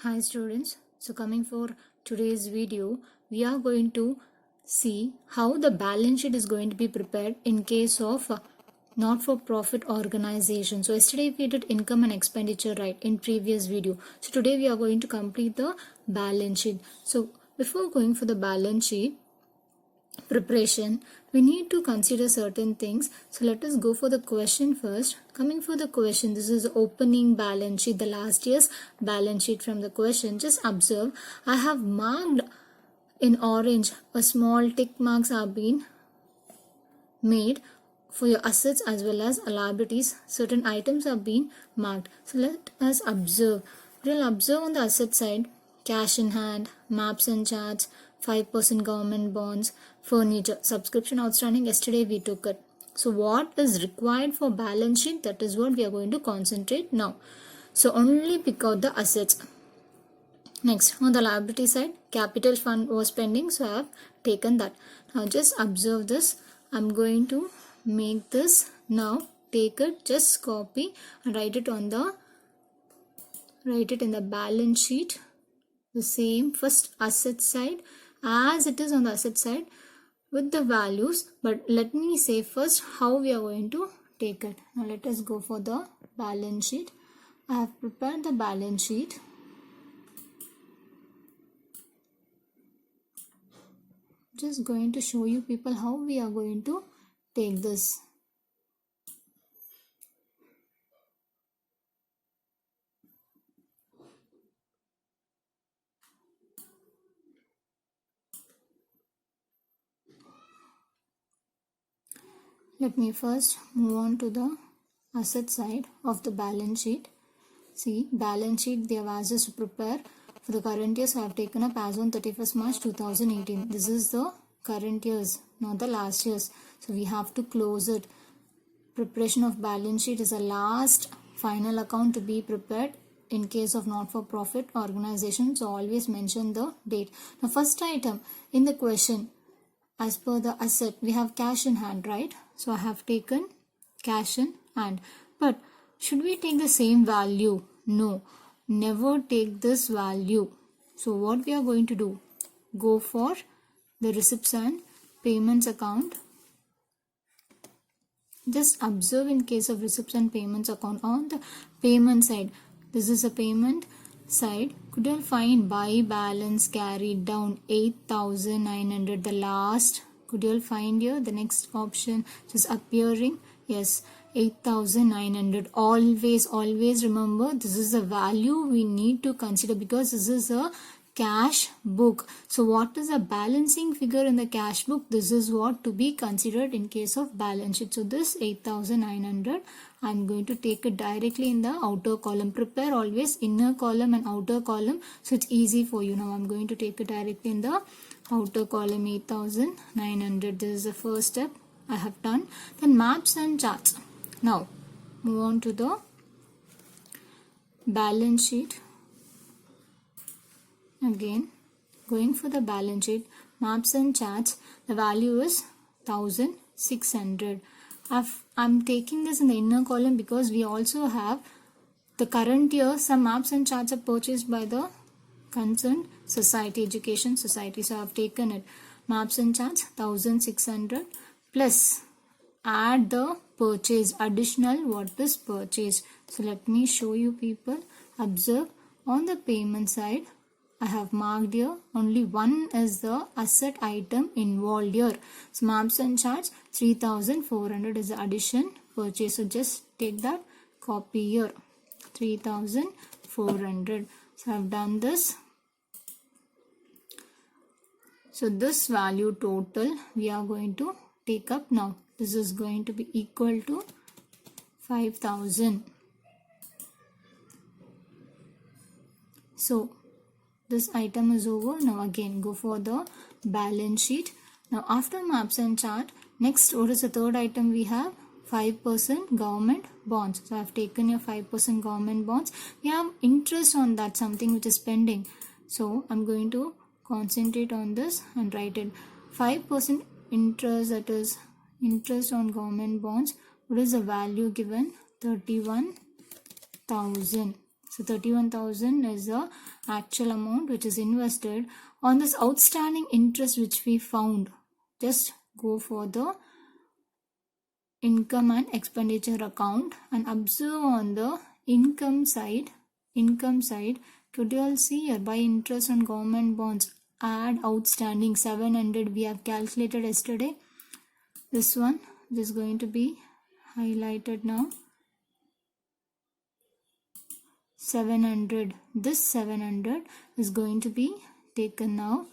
Hi students, so coming for today's video, we are going to see how the balance sheet is going to be prepared in case of not-for-profit organization. So yesterday we did income and expenditure right in previous video. So today we are going to complete the balance sheet. So before going for the balance sheet preparation, we need to consider certain things. So let us go for the question first. Coming for the question, this is the opening balance sheet, the last year's balance sheet from the question. Just observe, I have marked in orange a small tick marks are being made for your assets as well as liabilities. Certain items are being marked. So let us observe. We'll observe on the asset side, cash in hand, maps and charts, 5% government bonds, furniture, subscription outstanding. Yesterday we took it. So what is required for balance sheet? That is what we are going to concentrate now. So only pick out the assets. Next, on the liability side, capital fund was pending, so I have taken that. Now just observe this. I'm going to make this now. Take it, just copy and write it in the balance sheet. The same first asset side as it is on the asset side with the values. But let me say first how we are going to take it. Now let us go for the balance sheet. I have prepared the balance sheet. Just going to show you people how we are going to take this. Let me first move on to the asset side of the balance sheet. See, balance sheet they have asked us to prepare for the current year. So I have taken up as on 31st March 2018. This is the current years, not the last years. So we have to close it. Preparation of balance sheet is the last final account to be prepared in case of not-for-profit organization. So always mention the date. Now first item in the question, as per the asset, we have cash in hand, right? So I have taken cash in hand. But should we take the same value? No, never take this value. So what we are going to do? Go for the receipts and payments account. Just observe in case of receipts and payments account on the payment side. This is a payment side. Could you find buy balance carried down 8,900, the last? Could you find here the next option just appearing? Yes, 8,900. Always remember this is the value we need to consider because this is a cash book. So what is a balancing figure in the cash book? This is what to be considered in case of balance sheet. So this 8,900, I'm going to take it directly in the outer column. Prepare always inner column and outer column, so it's easy for you. Now I'm going to take it directly in the outer column. 8,900. This is the first step I have done. Then maps and charts. Now move on to the balance sheet. Again, going for the balance sheet, maps and charts, the value is 1,600. I'm taking this in the inner column because we also have the current year. Some maps and charts are purchased by the concerned society, education society. So I have taken it. Maps and charts 1,600 plus add the purchase, additional what is purchased. So let me show you people. Observe on the payment side. I have marked here only one is the asset item involved here. So maps and charts 3,400 is the addition purchase. So just take that, copy here 3,400. So I have done this. So this value total we are going to take up now. This is going to be equal to 5,000. So this item is over. Now again go for the balance sheet. Now after maps and chart, next what is the third item we have? 5% government bonds. So I have taken your 5% government bonds. We have interest on that, something which is pending. So I'm going to concentrate on this and write it. 5% interest, that is interest on government bonds. What is the value given? 31,000. So 31,000 is the actual amount which is invested. On this outstanding interest which we found, just go for the income and expenditure account and observe on the income side, could you all see here, by interest on government bonds, add outstanding 700 we have calculated yesterday. This one is going to be highlighted now. 700, this 700 is going to be taken now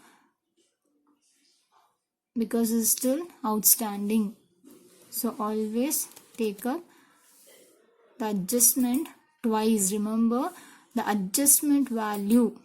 because it's still outstanding. So always take up the adjustment twice. Remember, the adjustment value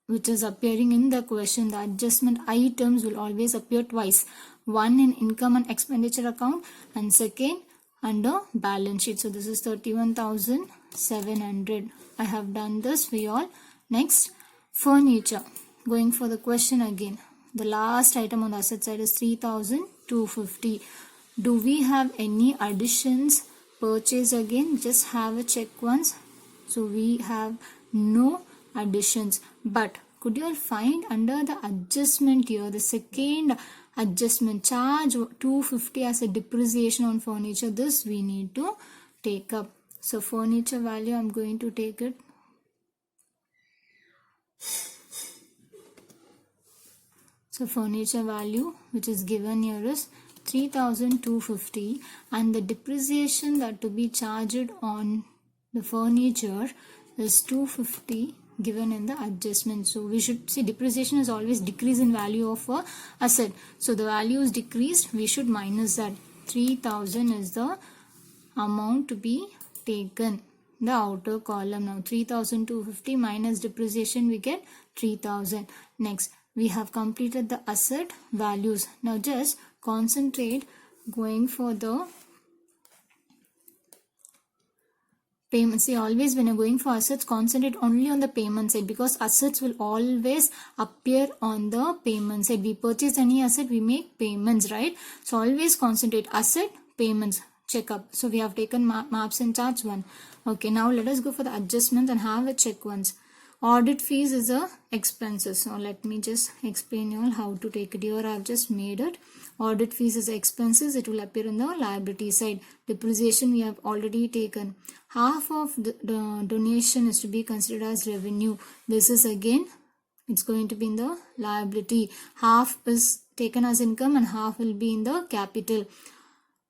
which is appearing in the question, the adjustment items will always appear twice. One in income and expenditure account and second under balance sheet. So this is 31,700. I have done this for you all. Next, furniture. Going for the question again. The last item on the asset side is 3,250. Do we have any additions, purchase again? Just have a check once. So we have no additions. But could you all find under the adjustment here, the second adjustment, charge 250 as a depreciation on furniture? This we need to take up. So furniture value, I'm going to take it. So furniture value which is given here is 3,250 and the depreciation that to be charged on the furniture is 250 given in the adjustment. So we should see depreciation is always decrease in value of a asset. So the value is decreased, we should minus that. 3,000 is the amount to be taken. The outer column now, 3,250 minus depreciation, we get 3,000. Next, we have completed the asset values. Now just concentrate going for the payment. See, always when you're going for assets, concentrate only on the payment side because assets will always appear on the payment side. We purchase any asset, we make payments, right? So always concentrate asset, payments, check up. So we have taken maps and charts one. Okay, now let us go for the adjustment and have a check once. Audit fees is a expenses. So let me just explain you all how to take it. Here I have just made it. Audit fees is expenses. It will appear in the liability side. Depreciation we have already taken. Half of the donation is to be considered as revenue. This is again, it's going to be in the liability. Half is taken as income and half will be in the capital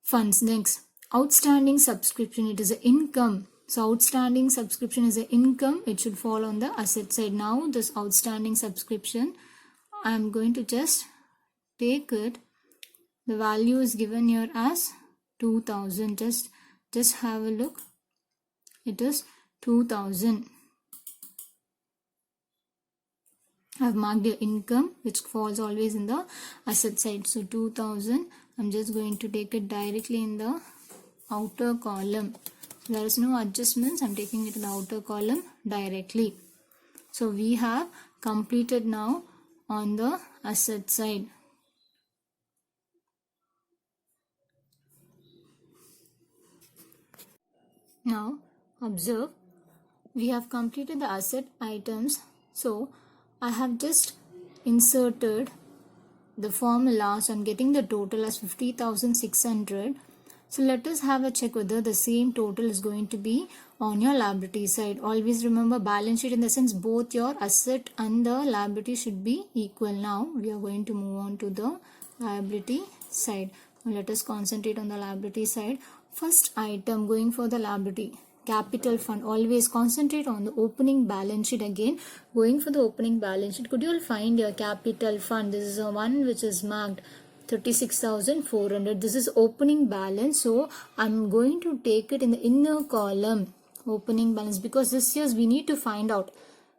funds. Next, outstanding subscription. It is an income. So outstanding subscription is an income. It should fall on the asset side. Now this outstanding subscription, I am going to just take it. The value is given here as 2,000. Just have a look. It is 2,000. I have marked the income which falls always in the asset side. So 2,000. I'm just going to take it directly in the outer column. There is no adjustments. I'm taking it in the outer column directly. So we have completed now on the asset side. Now observe, we have completed the asset items. So I have just inserted the formulas on getting the total as 50,600. So let us have a check whether the same total is going to be on your liability side. Always remember balance sheet in the sense both your asset and the liability should be equal. Now we are going to move on to the liability side. Now let us concentrate on the liability side. First item going for the liability. Capital fund. Always concentrate on the opening balance sheet again. Going for the opening balance sheet. Could you all find your capital fund? This is the one which is marked 36,400. This is opening balance. So I'm going to take it in the inner column. Opening balance because this year's we need to find out.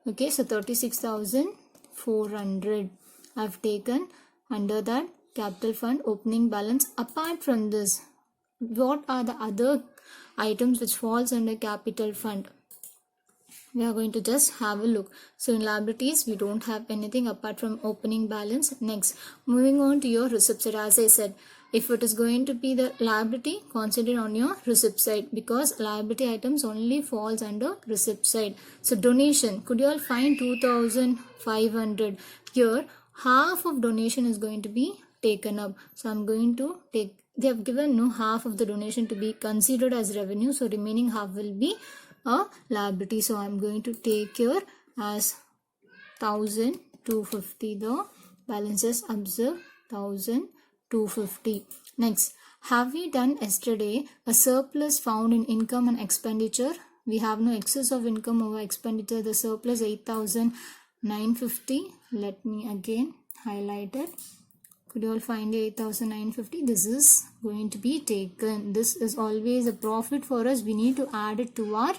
Okay, so 36,400 I've taken under that capital fund opening balance. Apart from this, what are the other items which falls under capital fund? We are going to just have a look. So in liabilities, we don't have anything apart from opening balance. Next, moving on to your receipt side. As I said, If it is going to be the liability, consider on your receipt side, because liability items only falls under receipt side. So donation, could you all find 2500? Here half of donation is going to be taken up. So I'm going to take, they have given no half of the donation to be considered as revenue, so remaining half will be a liability. So I'm going to take here as 1250. The balances observe 1250. Next, have we done yesterday a surplus found in income and expenditure? We have no excess of income over expenditure. The surplus 8950. Let me again highlight it. Could you all find 8950? This is going to be taken. This is always a profit for us. We need to add it to our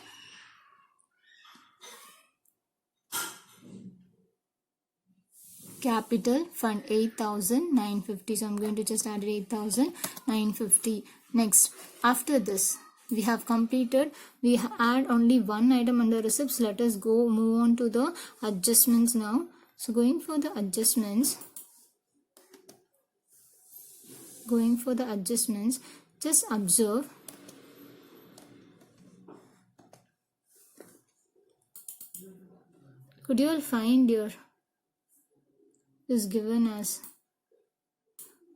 capital fund, 8950. So I'm going to just add 8950. Next, after this we have completed, we add only one item under receipts. Let us move on to the adjustments now. So going for the adjustments, just observe could you all find your is given as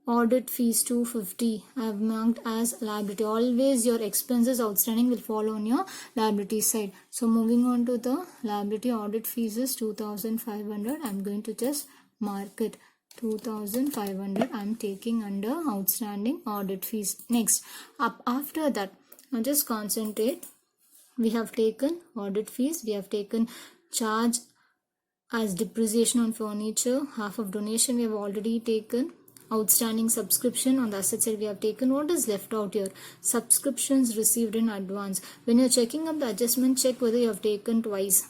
audit fees 250. I have marked as liability. Always your expenses outstanding will fall on your liability side. So moving on to the liability, audit fees is 2500. I'm going to just mark it 2500. I'm taking under outstanding audit fees. Next, after that, now just concentrate. We have taken audit fees, we have taken charge as depreciation on furniture, half of donation we have already taken, outstanding subscription on the asset side we have taken. What is left out here? Subscriptions received in advance. When you're checking up the adjustment, check whether you have taken twice.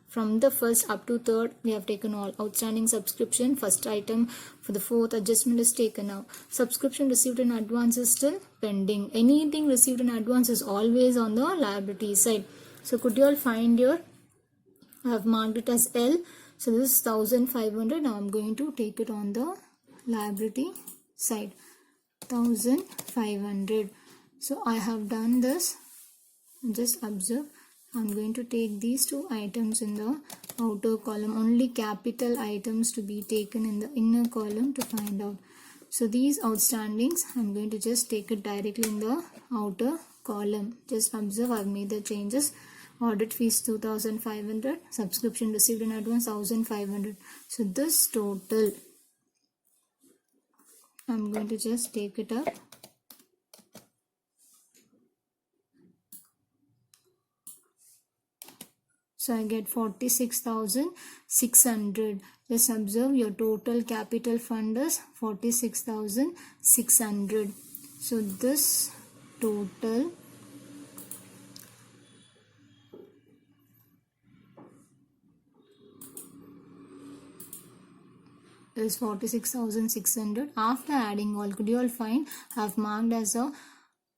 From the first up to third, we have taken all. Outstanding subscription, first item for the fourth adjustment is taken now. Subscription received in advance is still pending. Anything received in advance is always on the liability side. So could you all find your, I have marked it as L. So this is 1500. Now I'm going to take it on the liability side, 1500. So I have done this. Just observe, I'm going to take these two items in the outer column, only capital items to be taken in the inner column to find out. So these outstandings, I'm going to just take it directly in the outer column. Just observe, I've made the changes. Audit fees 2500, subscription received in advance 1500. So this total, I'm going to just take it up. So I get 46,600. Just observe, your total capital fund is 46,600. So this total is 46,600. After adding all, could you all find, I have marked as a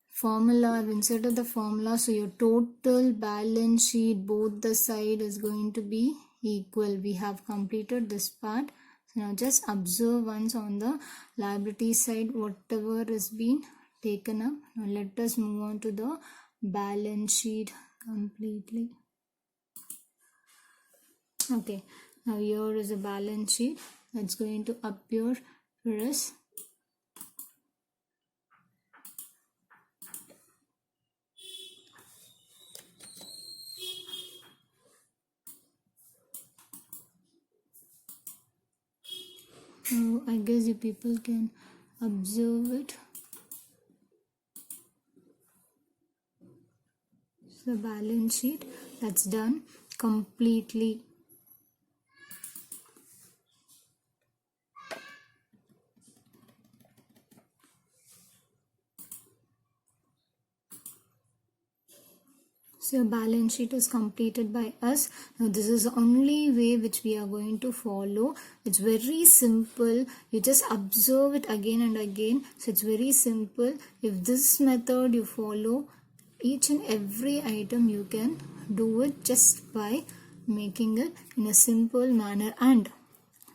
formula, I've inserted the formula. So your total balance sheet, both the side is going to be equal. We have completed this part. So now just observe once on the liability side, whatever is being taken up. Now let us move on to the balance sheet completely. Okay, now here is a balance sheet that's going to appear for us. So I guess you people can observe it. So balance sheet, that's done completely. So your balance sheet is completed by us. Now this is the only way which we are going to follow. It's very simple. You just observe it again and again. So it's very simple. If this method you follow, each and every item you can do it just by making it in a simple manner. And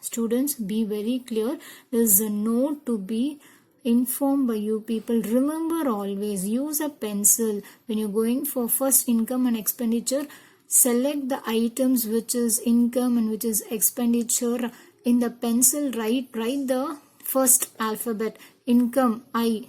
students, be very clear, there is a note to be informed by you people. Remember, always use a pencil when you're going for first income and expenditure. Select the items which is income and which is expenditure. In the pencil, write the first alphabet. Income I,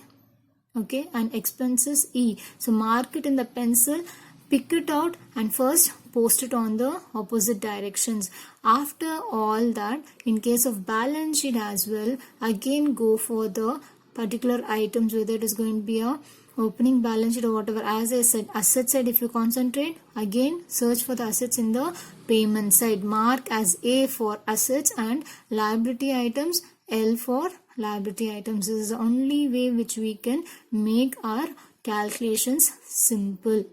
okay, and expenses E. So mark it in the pencil, pick it out and first post it on the opposite directions. After all that, in case of balance sheet as well, again go for the particular items, whether it is going to be a opening balance sheet or whatever. As I said, asset side, if you concentrate, again search for the assets in the payment side. Mark as A for assets and liability items L for liability items. This is the only way which we can make our calculations simple.